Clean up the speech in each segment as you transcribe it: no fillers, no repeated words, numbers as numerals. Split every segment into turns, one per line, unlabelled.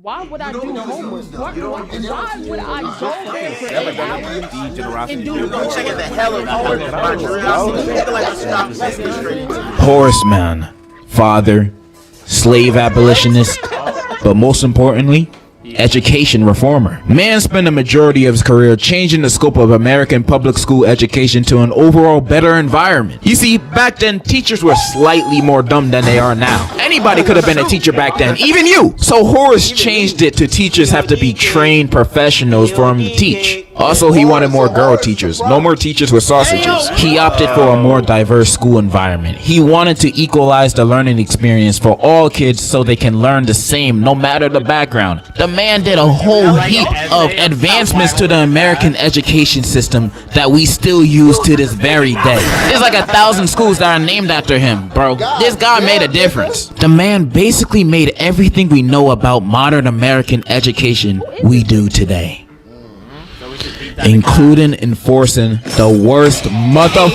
Why would I do homework? Why would I go there for 8 hours and do
Checking the hell of homework.
Horseman, father, slave abolitionist, but most importantly, education reformer. Man spent a majority of his career changing the scope of American public school education to an overall better environment. You see, back then, teachers were slightly more dumb than they are now. Anybody could have been a teacher back then, even you. So Horace changed it to teachers have to be trained professionals for him to teach. Also, he wanted more girl teachers, no more teachers with sausages. He opted for a more diverse school environment. He wanted to equalize the learning experience for all kids so they can learn the same no matter the background. The man did a whole heap of advancements to the American education system that we still use to this very day. There's like 1,000 schools that are named after him, bro. This guy made a difference. The man basically made everything we know about modern American education we do today, including enforcing the worst mother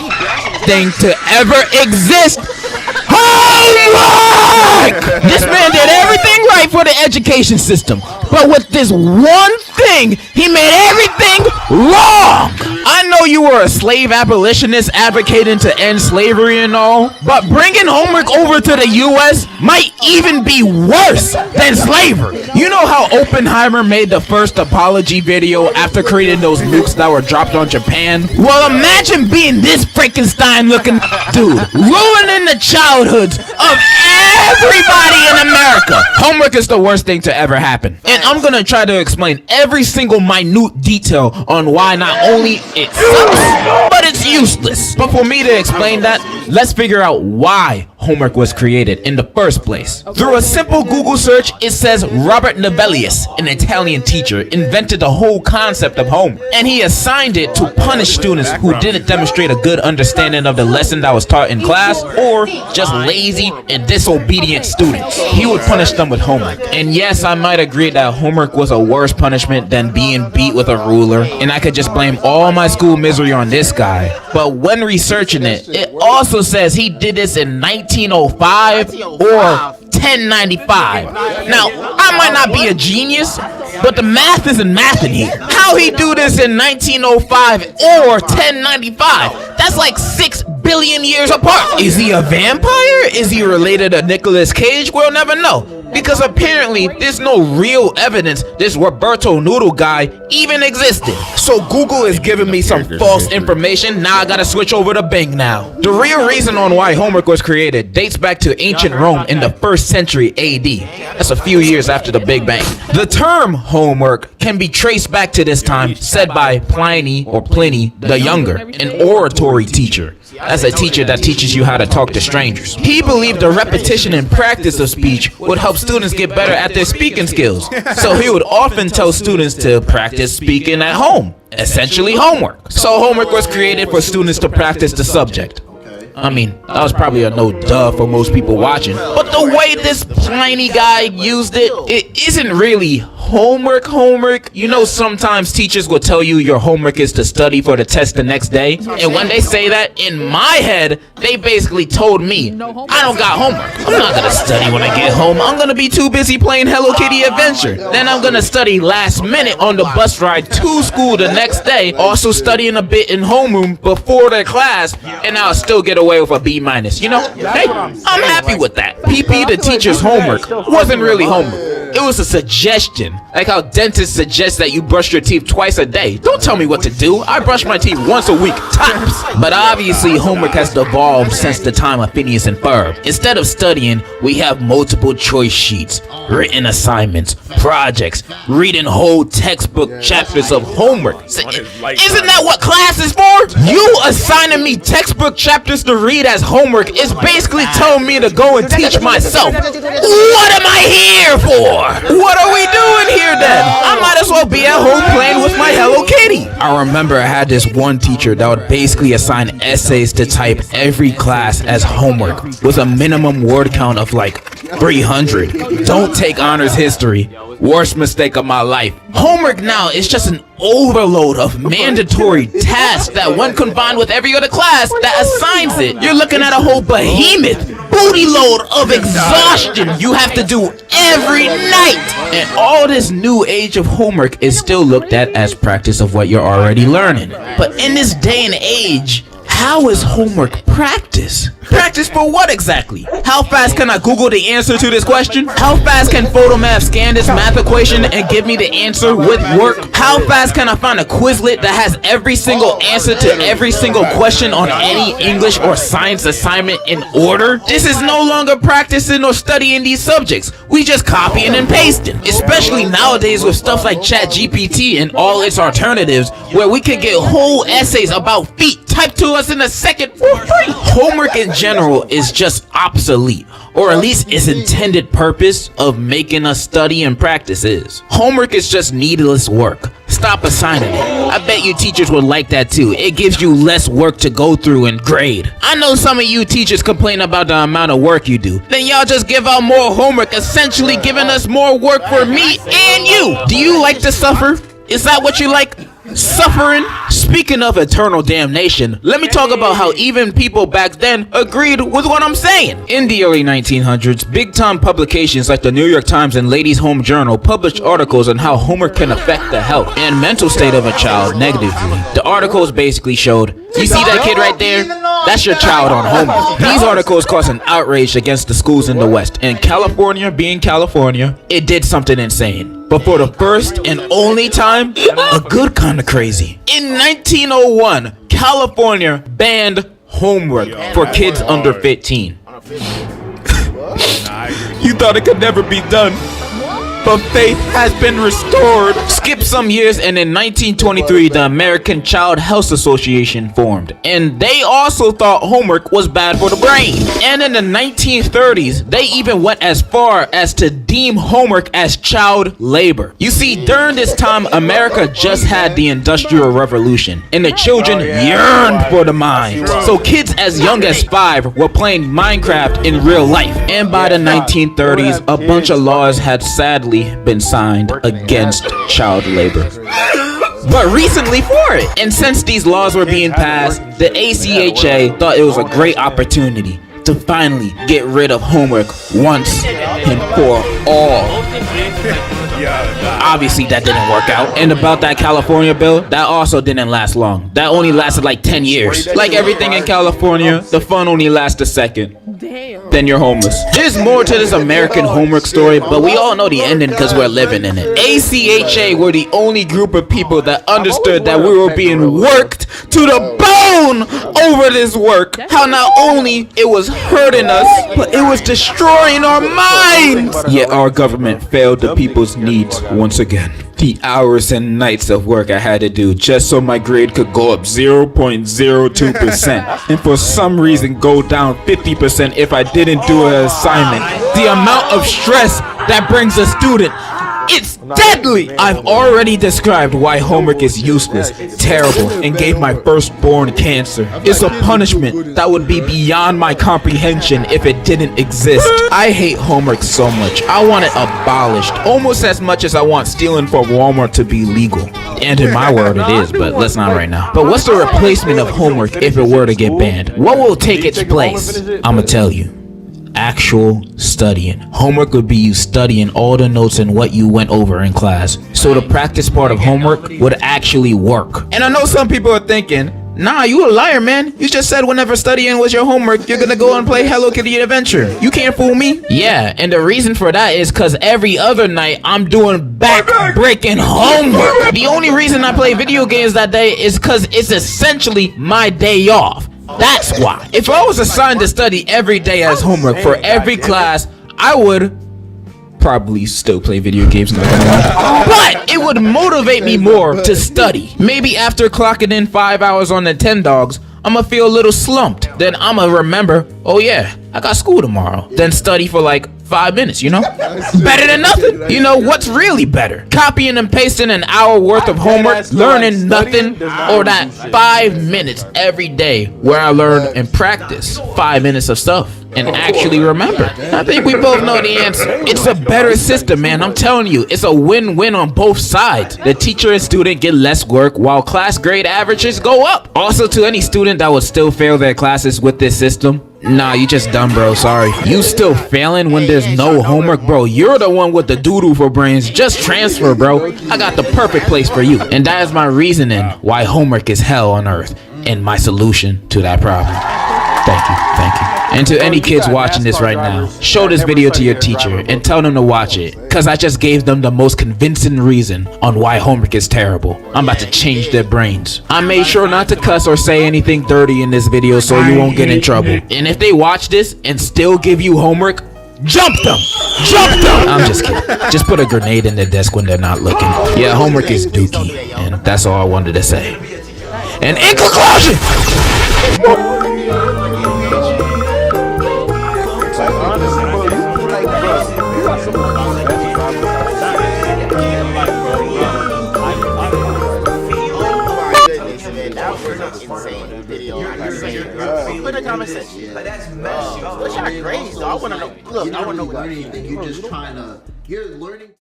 thing to ever exist. Homework! This man did everything right for the education system, but with this one thing, he made everything wrong. I know you were a slave abolitionist advocating to end slavery and all, but bringing homework over to the U.S. might even be worse than slavery. You know how Oppenheimer made the first apology video after creating those nukes that were dropped on Japan? Well, imagine being this Frankenstein-looking dude, ruining the childhoods of everybody in America. Homework is the worst thing to ever happen, and I'm gonna try to explain every single minute detail on why not only it sucks, but it's useless. But for me to explain that, let's figure out why homework was created in the first place. Through a simple Google search, it says Robert Novellius, an Italian teacher, invented the whole concept of homework, and he assigned it to punish students who didn't demonstrate a good understanding of the lesson that was taught in class, or just lazy and disobedient students. He would punish them with homework. And yes, I might agree that homework was a worse punishment than being beat with a ruler, and I could just blame all my school misery on this guy. But when researching it, it also says he did this in 1905 or 1095. Now, I might not be a genius, but the math isn't mathing here. How he do this in 1905 or 1095? That's like 6 billion years apart. Is he a vampire? Is he related to Nicolas Cage? We'll never know, because apparently there's no real evidence this Roberto Noodle guy even existed. So Google is giving me some false information. Now I gotta switch over to Bing now. The real reason on why homework was created dates back to ancient Rome in the 1st century AD. That's a few years after the Big Bang. The term homework can be traced back to this time, said by Pliny or Pliny the Younger, an oratory teacher. That's a teacher that teaches you how to talk to strangers. He believed the repetition and practice of speech would help students get better at their speaking skills. So he would often tell students to practice speaking at home, essentially homework. So homework was created for students to practice the subject. I mean, that was probably a no duh for most people watching. But the way this Pliny guy used it, it isn't really homework. You know, sometimes teachers will tell you your homework is to study for the test the next day. And when they say that, in my head, they basically told me, I don't got homework. I'm not gonna study when I get home. I'm gonna be too busy playing Hello Kitty Adventure. Then I'm gonna study last minute on the bus ride to school the next day, also studying a bit in homeroom before their class, and I'll still get away with a B-. You know, hey, I'm happy with that. PP, the teacher's homework, wasn't really homework. It was a suggestion, like how dentists suggest that you brush your teeth twice a day. Don't tell me what to do. I brush my teeth once a week, tops. But obviously, homework has evolved since the time of Phineas and Ferb. Instead of studying, we have multiple choice sheets, written assignments, projects, reading whole textbook chapters of homework. Isn't that what class is for? You assigning me textbook chapters to read as homework is basically telling me to go and teach myself. What am I here for? What are we doing here then? I might as well be at home playing with my Hello Kitty. I remember I had this one teacher that would basically assign essays to type every class as homework with a minimum word count of like 300. Don't take honors history. Worst mistake of my life. Homework now is just an overload of mandatory tasks that when combined with every other class that assigns it, you're looking at a whole behemoth booty load of exhaustion you have to do every night. And all this new age of homework is still looked at as practice of what you're already learning. But in this day and age, how is homework practice? Practice for what exactly? How fast can I Google the answer to this question? How fast can PhotoMath scan this math equation and give me the answer with work? How fast can I find a Quizlet that has every single answer to every single question on any English or science assignment in order? This is no longer practicing or studying these subjects. We just copying and pasting. Especially nowadays with stuff like ChatGPT and all its alternatives, where we can get whole essays about feet typed to us in a second for free. Homework in general is just obsolete, or at least its intended purpose of making us study and practice is. Homework is just needless work. Stop assigning it. I bet you teachers would like that too. It gives you less work to go through and grade. I know some of you teachers complain about the amount of work you do. Then y'all just give out more homework, essentially giving us more work for me and you. Do you like to suffer? Is that what you like? Suffering? Speaking of eternal damnation, let me talk about how even people back then agreed with what I'm saying. In the early 1900s, big-time publications like the New York Times and Ladies' Home Journal published articles on how homework can affect the health and mental state of a child negatively. The articles basically showed, you see that kid right there? That's your child on homework. These articles caused an outrage against the schools in the West, and California, being California, it did something insane. But for the first and only time, a good kind of crazy. In 1901, California banned homework for kids under 15. You thought it could never be done, but faith has been restored. Skip some years, and in 1923, the American Child Health Association formed, and they also thought homework was bad for the brain. And in the 1930s, they even went as far as to deem homework as child labor. You see, during this time, America just had the Industrial Revolution, and the children yearned for the mind. So kids as young as 5 were playing Minecraft in real life. And by the 1930s, a bunch of laws had sadly been signed against child labor, but recently for it. And since these laws were being passed, the ACHA thought it was a great opportunity to finally get rid of homework once and for all. Obviously that didn't work out. And about that California bill, that also didn't last long. That only lasted like 10 years. Like everything in California, the fun only lasts a second. Then you're homeless. There's more to this American homework story, but we all know the ending because we're living in it. ACHA were the only group of people that understood that we were being worked to the bone over this work. How not only it was hurting us, but it was destroying our minds. Yet our government failed the people's needs once again. The hours and nights of work I had to do just so my grade could go up 0.02% and for some reason go down 50% if I didn't do an assignment. The amount of stress that brings a student, it's deadly! I've already described why homework is useless, terrible, and gave my firstborn cancer. It's a punishment that would be beyond my comprehension if it didn't exist. I hate homework so much. I want it abolished, almost as much as I want stealing from Walmart to be legal. And in my world it is, but let's not right now. But what's the replacement of homework if it were to get banned? What will take its place? I'ma tell you. Actual studying. Homework would be you studying all the notes and what you went over in class. So the practice part of homework would actually work. And I know some people are thinking, nah, you a liar, man. You just said whenever studying was your homework, you're gonna go and play Hello Kitty Adventure. You can't fool me. Yeah, and the reason for that is cause every other night I'm doing back-breaking homework. The only reason I play video games that day is cause it's essentially my day off. That's why. If I was assigned to study every day as homework for every class, I would probably still play video games, not gonna lie. But it would motivate me more to study. Maybe after clocking in 5 hours on Nintendogs, I'ma feel a little slumped. Then I'ma remember, oh yeah, I got school tomorrow. Then study for like 5 minutes, you know? Better than nothing. You know what's really better? Copying and pasting an hour worth of homework, learning nothing, or that 5 minutes every day where I learn and practice 5 minutes of stuff and actually remember. I think we both know the answer. It's a better system, man. I'm telling you, it's a win-win on both sides. The teacher and student get less work while class grade averages go up. Also, to any student that would still fail their classes with this system, Nah, you just dumb, bro. Sorry. You still failing when there's no homework, bro? You're the one with the doodoo for brains. Just transfer, bro. I got the perfect place for you. And that is my reasoning why homework is hell on earth. And my solution to that problem. Thank you. Thank you. And to any kids watching this right now, show this video to your teacher and tell them to watch it, cause I just gave them the most convincing reason on why homework is terrible. I'm about to change their brains. I made sure not to cuss or say anything dirty in this video so you won't get in trouble. And if they watch this and still give you homework, jump them! Jump them! I'm just kidding. Just put a grenade in their desk when they're not looking. Yeah, homework is dookie, and that's all I wanted to say. And in conclusion,
Put a comment section. That's messy. What's your grades, though? I want to know. Look, I want to know anything. You're just trying to. You're learning.